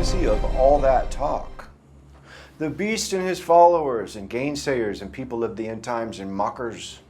prophecy of all that talk. The beast and his followers and gainsayers and people of the end times and mockers,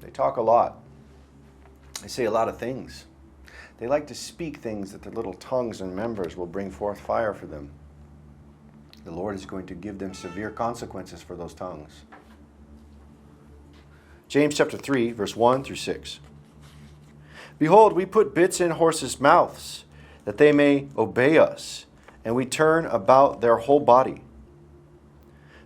they talk a lot. They say a lot of things. They like to speak things that their little tongues and members will bring forth fire for them. The Lord is going to give them severe consequences for those tongues. James chapter 3, verse 1 through 6. Behold, we put bits in horses' mouths, that they may obey us, and we turn about their whole body.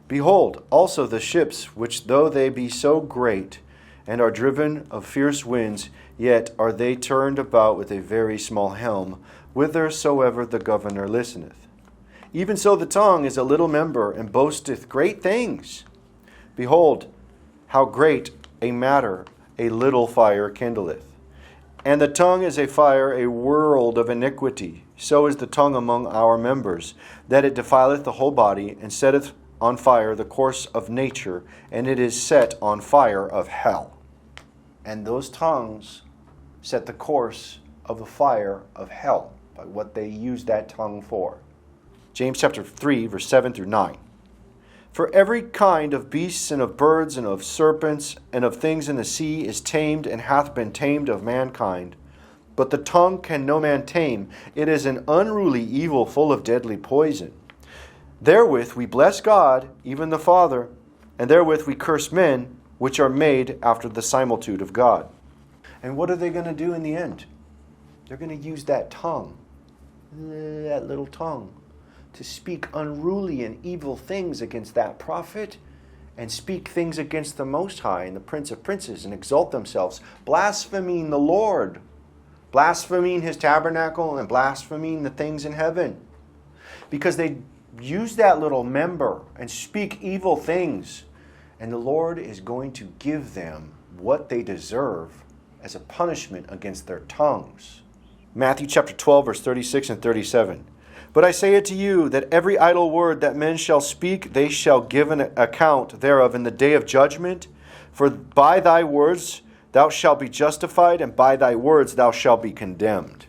Behold, also the ships, which though they be so great, and are driven of fierce winds, yet are they turned about with a very small helm, whithersoever the governor listeneth. Even so the tongue is a little member, and boasteth great things. Behold, how great a matter a little fire kindleth. And the tongue is a fire, a world of iniquity. So is the tongue among our members, that it defileth the whole body, and setteth on fire the course of nature, and it is set on fire of hell. And those tongues set the course of the fire of hell, by what they use that tongue for. James chapter 3, verse 7 through 9. For every kind of beasts and of birds and of serpents and of things in the sea is tamed and hath been tamed of mankind. But the tongue can no man tame. It is an unruly evil full of deadly poison. Therewith we bless God, even the Father, and therewith we curse men, which are made after the similitude of God. And what are they going to do in the end? They're going to use that tongue, that little tongue, to speak unruly and evil things against that prophet, and speak things against the Most High and the Prince of Princes, and exalt themselves, blaspheming the Lord, blaspheming His tabernacle, and blaspheming the things in heaven. Because they use that little member and speak evil things, and the Lord is going to give them what they deserve as a punishment against their tongues. Matthew chapter 12, verse 36 and 37. But I say unto you that every idle word that men shall speak, they shall give an account thereof in the day of judgment. For by thy words thou shalt be justified, and by thy words thou shalt be condemned.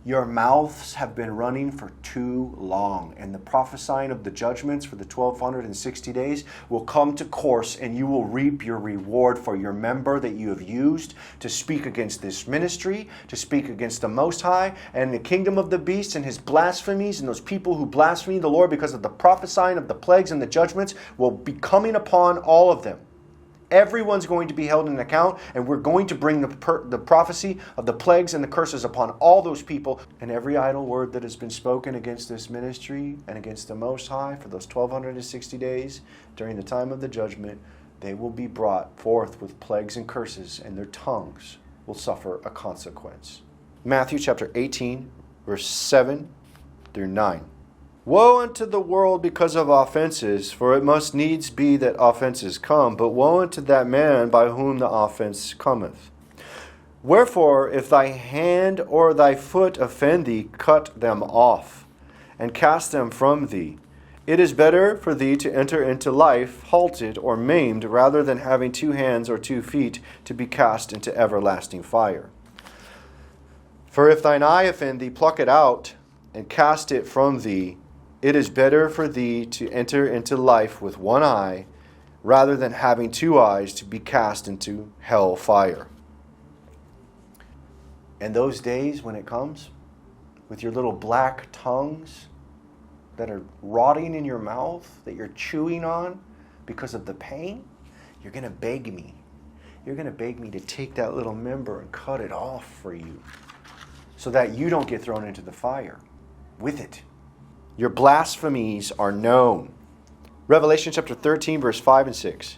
Your mouths have been running for too long, and the prophesying of the judgments for the 1260 days will come to course, and you will reap your reward for your member that you have used to speak against this ministry, to speak against the Most High, and the kingdom of the beast and his blasphemies, and those people who blaspheme the Lord because of the prophesying of the plagues and the judgments will be coming upon all of them. Everyone's going to be held in account, and we're going to bring the prophecy of the plagues and the curses upon all those people. And every idle word that has been spoken against this ministry and against the Most High for those 1260 days during the time of the judgment, they will be brought forth with plagues and curses, and their tongues will suffer a consequence. Matthew chapter 18, verse 7 through 9. Woe unto the world because of offenses, for it must needs be that offenses come, but woe unto that man by whom the offense cometh. Wherefore, if thy hand or thy foot offend thee, cut them off, and cast them from thee. It is better for thee to enter into life halted or maimed, rather than having 2 hands or 2 feet to be cast into everlasting fire. For if thine eye offend thee, pluck it out, and cast it from thee. It is better for thee to enter into life with 1 eye, rather than having 2 eyes to be cast into hell fire. And those days when it comes, with your little black tongues that are rotting in your mouth, that you're chewing on because of the pain, you're going to beg me. You're going to beg me to take that little member and cut it off for you, so that you don't get thrown into the fire with it. Your blasphemies are known. Revelation chapter 13, verse 5 and 6.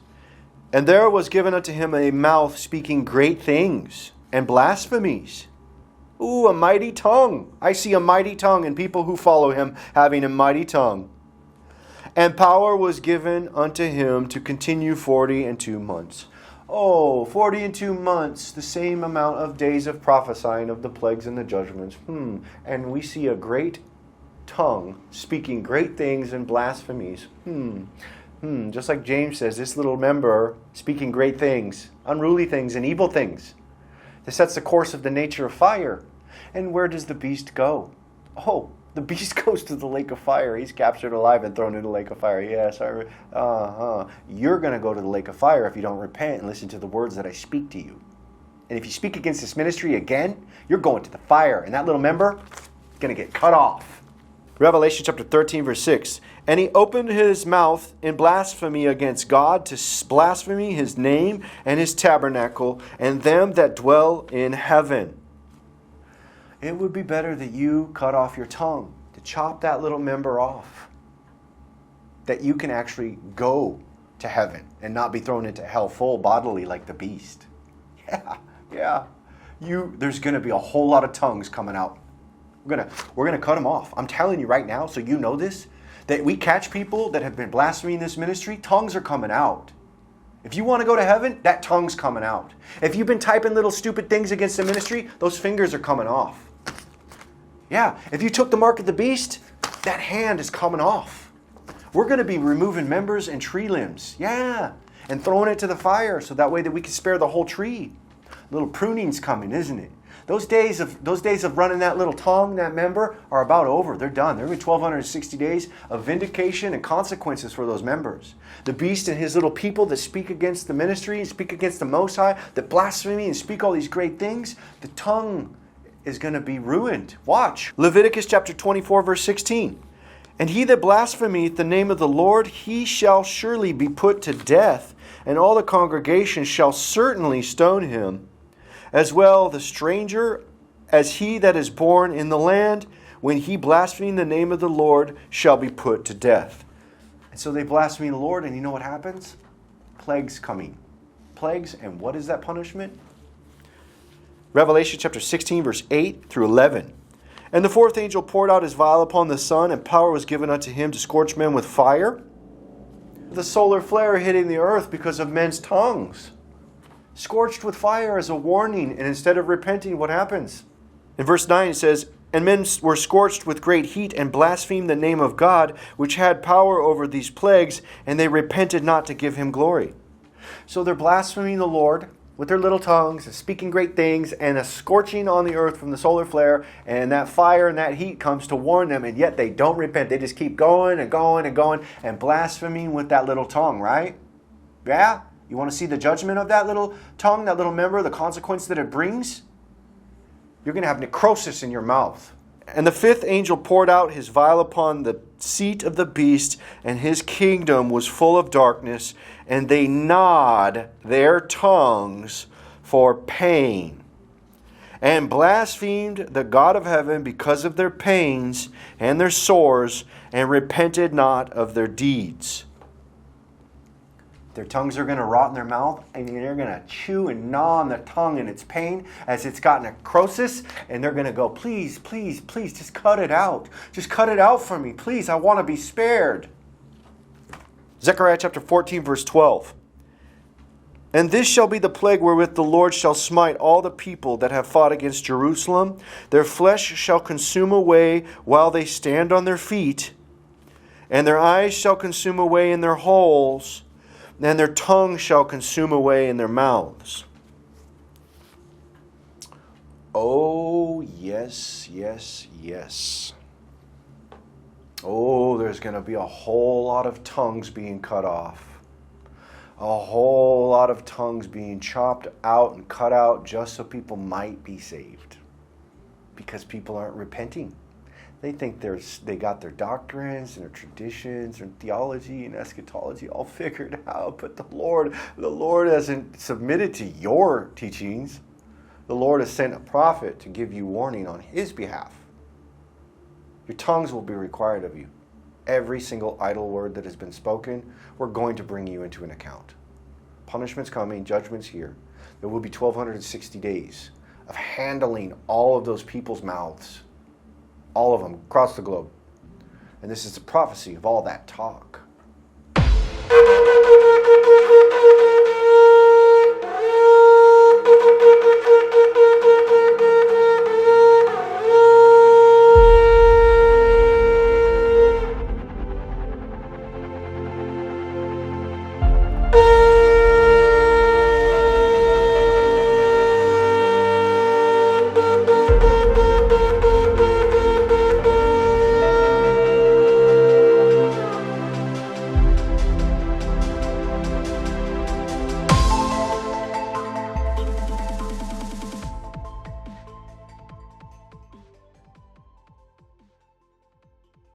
And there was given unto him a mouth speaking great things and blasphemies. Ooh, a mighty tongue. I see a mighty tongue, and people who follow him having a mighty tongue. And power was given unto him to continue 42 months. Oh, 42 months, the same amount of days of prophesying of the plagues and the judgments. And we see a great tongue speaking great things and blasphemies. Just like James says, this little member speaking great things, unruly things, and evil things. This sets the course of the nature of fire. And where does the beast go? Oh, The beast goes to the lake of fire. He's captured alive and thrown into the lake of fire. Yes, you're going to go to the lake of fire if you don't repent and listen to the words that I speak to you. And if you speak against this ministry again, you're going to the fire. And that little member is going to get cut off. Revelation chapter 13, verse 6. And he opened his mouth in blasphemy against God, to blaspheme his name and his tabernacle and them that dwell in heaven. It would be better that you cut off your tongue, to chop that little member off, that you can actually go to heaven and not be thrown into hell full bodily like the beast. Yeah. There's going to be a whole lot of tongues coming out. We're gonna cut them off. I'm telling you right now, so you know this, that we catch people that have been blaspheming this ministry, tongues are coming out. If you want to go to heaven, that tongue's coming out. If you've been typing little stupid things against the ministry, those fingers are coming off. Yeah, if you took the mark of the beast, that hand is coming off. We're going to be removing members and tree limbs. Yeah, and throwing it to the fire so that way that we can spare the whole tree. Little pruning's coming, isn't it? Those days of running that little tongue, that member, are about over. They're done. There will be 1,260 days of vindication and consequences for those members. The beast and his little people that speak against the ministry and speak against the Most High, that blaspheme and speak all these great things, the tongue is going to be ruined. Watch. Leviticus chapter 24, verse 16. And he that blasphemeth the name of the Lord, he shall surely be put to death, and all the congregation shall certainly stone him. As well the stranger as he that is born in the land, when he blaspheme the name of the Lord, shall be put to death. And so they blaspheme the Lord, and you know what happens? Plagues coming. Plagues, and what is that punishment? Revelation chapter 16, verse 8 through 11. And the fourth angel poured out his vial upon the sun, and power was given unto him to scorch men with fire. The solar flare hitting the earth because of men's tongues. Scorched with fire as a warning, and instead of repenting, what happens? In verse 9 it says, And men were scorched with great heat, and blasphemed the name of God, which had power over these plagues, and they repented not to give him glory. So they're blaspheming the Lord with their little tongues, and speaking great things, and a scorching on the earth from the solar flare, and that fire and that heat comes to warn them, and yet they don't repent. They just keep going and going and going, and blaspheming with that little tongue, right? Yeah? You want to see the judgment of that little tongue, that little member, the consequence that it brings? You're going to have necrosis in your mouth. And the fifth angel poured out his vial upon the seat of the beast, and his kingdom was full of darkness, and they gnawed their tongues for pain, and blasphemed the God of heaven because of their pains and their sores, and repented not of their deeds. Their tongues are going to rot in their mouth, and they're going to chew and gnaw on the tongue in its pain as it's got necrosis, and they're going to go, please, please, please, just cut it out. Just cut it out for me. Please, I want to be spared. Zechariah chapter 14, verse 12. And this shall be the plague wherewith the Lord shall smite all the people that have fought against Jerusalem. Their flesh shall consume away while they stand on their feet, and their eyes shall consume away in their holes, and their tongue shall consume away in their mouths. Oh, yes, yes, yes. Oh, there's going to be a whole lot of tongues being cut off. A whole lot of tongues being chopped out and cut out just so people might be saved. Because people aren't repenting. They think they got their doctrines and their traditions and theology and eschatology all figured out. But the Lord hasn't submitted to your teachings. The Lord has sent a prophet to give you warning on his behalf. Your tongues will be required of you. Every single idle word that has been spoken, we're going to bring you into an account. Punishment's coming, judgment's here. There will be 1,260 days of handling all of those people's mouths. All of them across the globe. And this is the prophecy of all that talk.